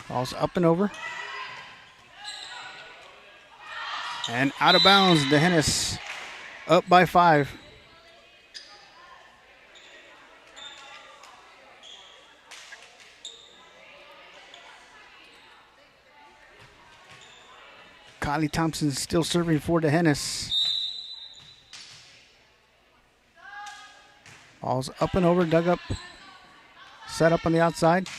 Ball's up and over. And out of bounds, DeHennis up by 5. Kylie Thompson still serving for DeHennis. Ball's up and over, dug up, set up on the outside.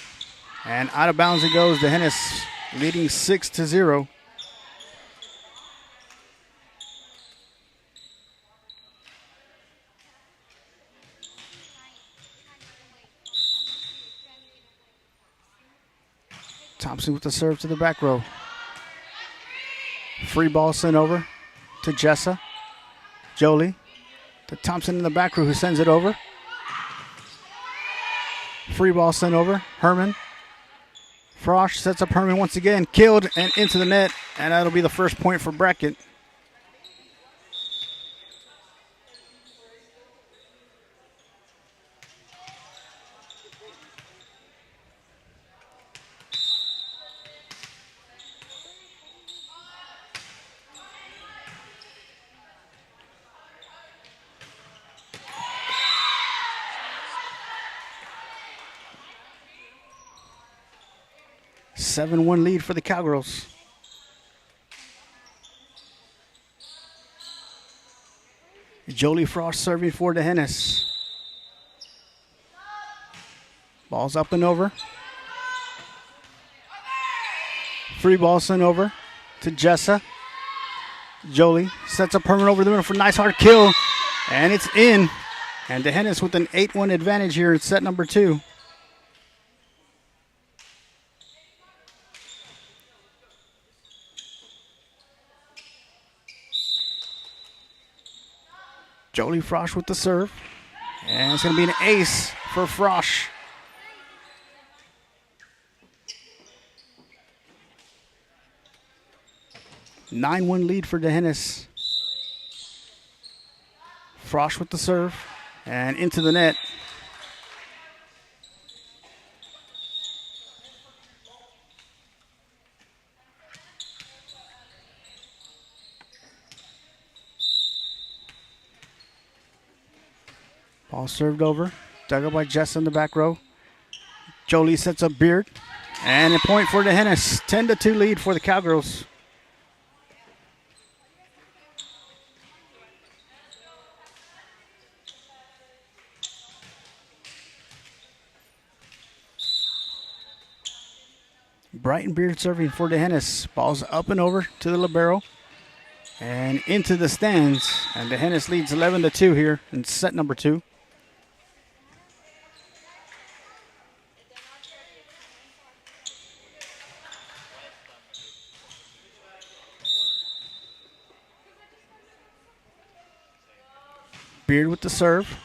And out of bounds it goes. DeHennis leading 6-0. Thompson with the serve to the back row. Free ball sent over to Jessa. Jolie to Thompson in the back row, who sends it over. Free ball sent over. Herman. Frosch sets up Herman once again. Killed and into the net. And that'll be the first point for Brackett. A 7-1 lead for the Cowgirls. Jolie Frost serving for DeHennis. Ball's up and over. Free ball sent over to Jessa. Jolie sets up Herman over the middle for a nice hard kill. And it's in. And DeHennis with an 8-1 advantage here in set number 2. Jolie Frosch with the serve. And it's going to be an ace for Frosch. A 9-1 lead for DeHennis. Frosch with the serve. And into the net. Ball served over. Dug up by Jess in the back row. Jolie sets up Beard. And a point for DeHennis. 10-2 lead for the Cowgirls. Brighton Beard serving for DeHennis. Ball's up and over to the libero. And into the stands. And DeHennis leads 11-2 here in set number 2. Beard with the serve.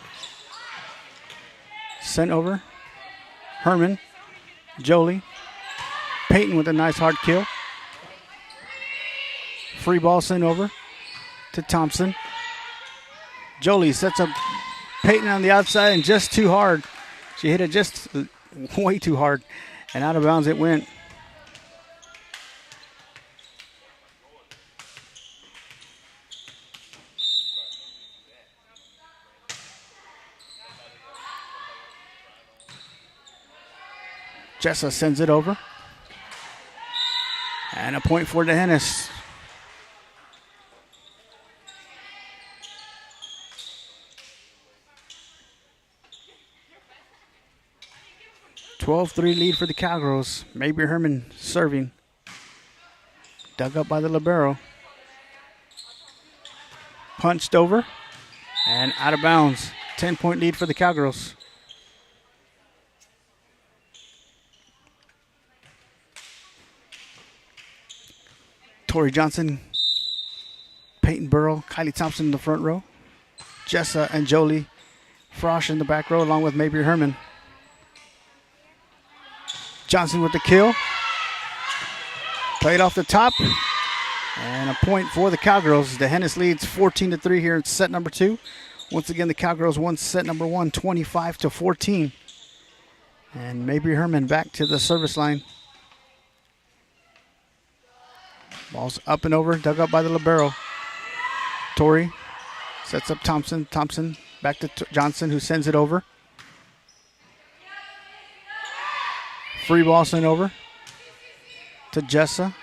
Sent over. Herman. Jolie. Peyton with a nice hard kill. Free ball sent over to Thompson. Jolie sets up Peyton on the outside and just too hard. She hit it just way too hard. And out of bounds it went. Jessa sends it over. And a point for DeHennis. (12-3) lead for the Cowgirls. Maybe Herman serving. Dug up by the libero. Punched over. And out of bounds. 10-point lead for the Cowgirls. Tori Johnson, Peyton Burrow, Kylie Thompson in the front row. Jessa and Jolie Frosch in the back row along with Mabry Herman. Johnson with the kill. Played off the top. And a point for the Cowgirls. DeHennis leads 14-3 here in set number 2. Once again, the Cowgirls won set number 1, 25-14. And Mabry Herman back to the service line. Ball's up and over, dug up by the libero. Torrey sets up Thompson. Thompson back to Johnson, who sends it over. Free ball sent over to Jessa.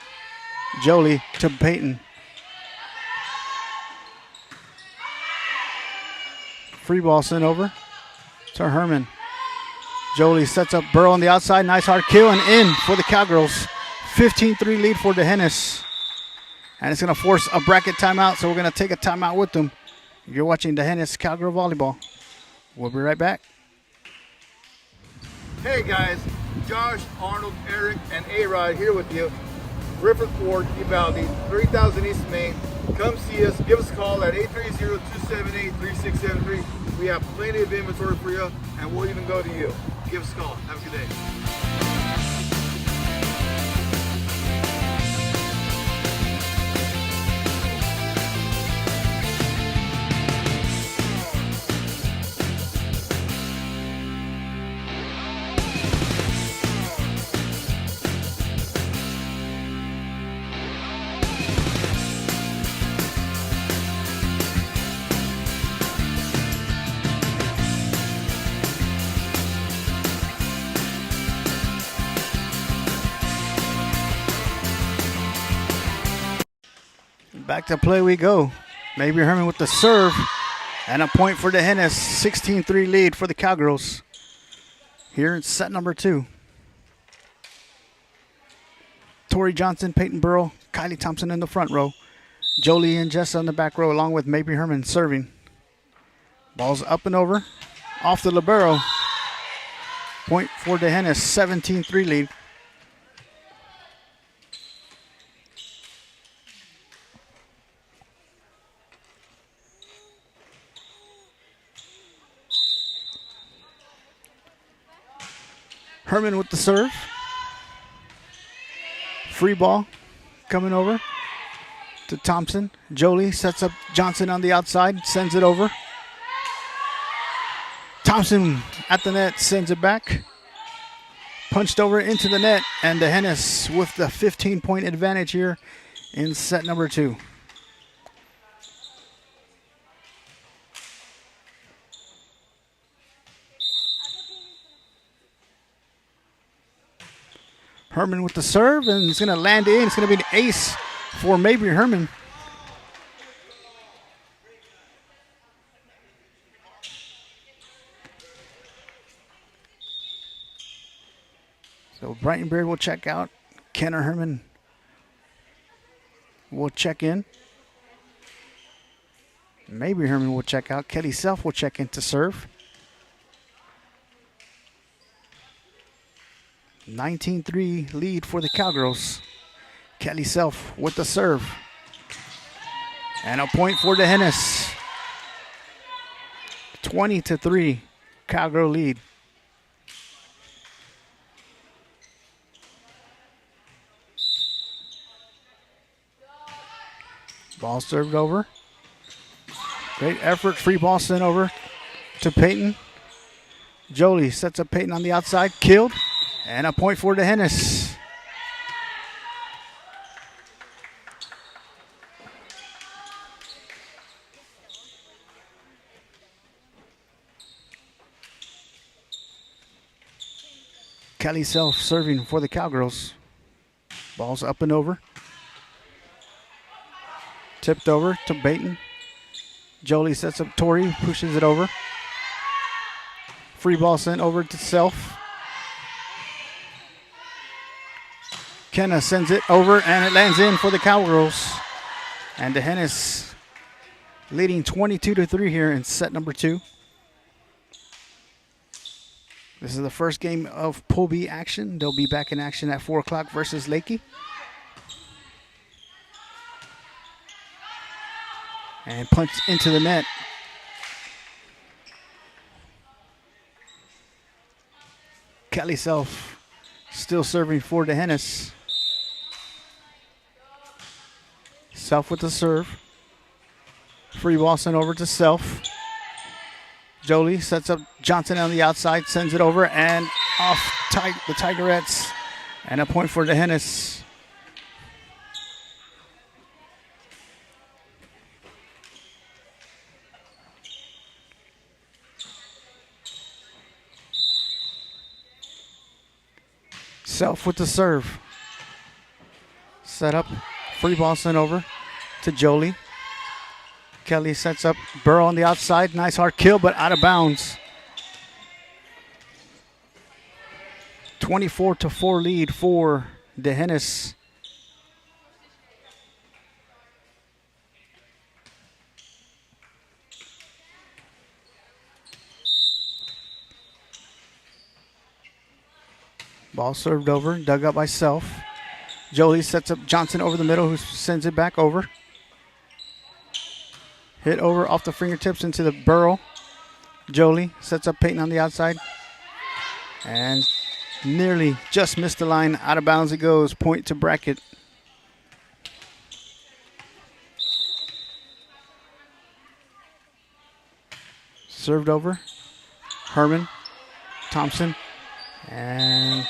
Jolie to Peyton. Free ball sent over to Herman. Jolie sets up Burrow on the outside. Nice hard kill and in for the Cowgirls. 15-3 lead for DeHennis. And it's going to force a Brackett timeout, so we're going to take a timeout with them. You're watching DeHennis Cowgirl Volleyball. We'll be right back. Hey guys, Josh, Arnold, Eric, and A-Rod here with you. Griffith Ford, Uvalde, 3000 East Main. Come see us. Give us a call at 830-278-3673. We have plenty of inventory for you, and we'll even go to you. Give us a call. Have a good day. Back to play we go. Maybe Herman with the serve. And a point for DeHennis. 16-3 lead for the Cowgirls. Here in set number 2. Tori Johnson, Peyton Burrow, Kylie Thompson in the front row. Jolie and Jessa in the back row, along with Maybe Herman serving. Ball's up and over. Off the libero. Point for DeHennis. 17-3 lead. Herman with the serve. Free ball coming over to Thompson. Jolie sets up Johnson on the outside, sends it over. Thompson at the net, sends it back. Punched over into the net, and DeHennis with the 15-point advantage here in set number 2. Herman with the serve, and it's going to land in. It's going to be an ace for Maybe Herman. So Brighton Beard will check out. Kenner Herman will check in. Maybe Herman will check out. Kelly Self will check in to serve. 19-3 lead for the Cowgirls. Kelly Self with the serve. And a point for DeHennis. 20-3 Cowgirl lead. Ball served over. Great effort. Free ball sent over to Peyton. Jolie sets up Peyton on the outside. Killed. And a point for DeHennis. Kelly Self serving for the Cowgirls. Ball's up and over. Tipped over to Peyton. Jolie sets up Tori, pushes it over. Free ball sent over to Self. Kenna sends it over, and it lands in for the Cowgirls. And DeHennis leading 22-3 here in set number 2. This is the first game of Pool B action. They'll be back in action at 4 o'clock versus Lakey. And punched into the net. Kelly Self still serving for DeHennis. Self with the serve. Free ball sent over to Self. Jolie sets up Johnson on the outside, sends it over, and off the Tigerettes. And a point for DeHennis. Self with the serve. Set up. Free ball sent over to Jolie. Kelly sets up Burrow on the outside. Nice hard kill, but out of bounds. 24-4 lead for DeHennis. Ball served over, dug up by Self. Jolie sets up Johnson over the middle, who sends it back over. Hit over off the fingertips into the Burrow. Jolie sets up Peyton on the outside. And nearly just missed the line. Out of bounds it goes. Point to Brackett. Served over. Herman. Thompson. And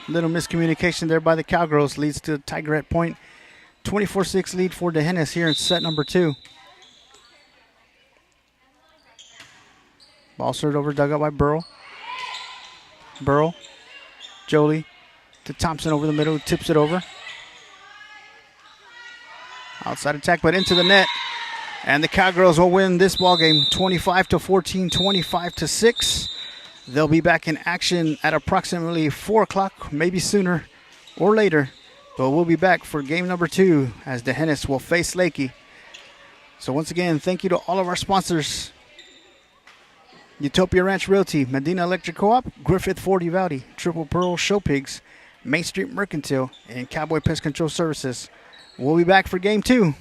little miscommunication there by the Cowgirls leads to Tigerette point. 24-6 lead for DeHennis here in set number 2. Ball served over, dug up by Burrow. Burrow. Jolie to Thompson over the middle, tips it over. Outside attack, but into the net. And the Cowgirls will win this ballgame 25-14, 25-6. They'll be back in action at approximately 4 o'clock, maybe sooner or later. But we'll be back for game number 2 as DeHennis will face Lakey. So once again, thank you to all of our sponsors. Utopia Ranch Realty, Medina Electric Co-op, Griffith Ford Uvalde, Triple Pearl Show Pigs, Main Street Mercantile, and Cowboy Pest Control Services. We'll be back for game 2.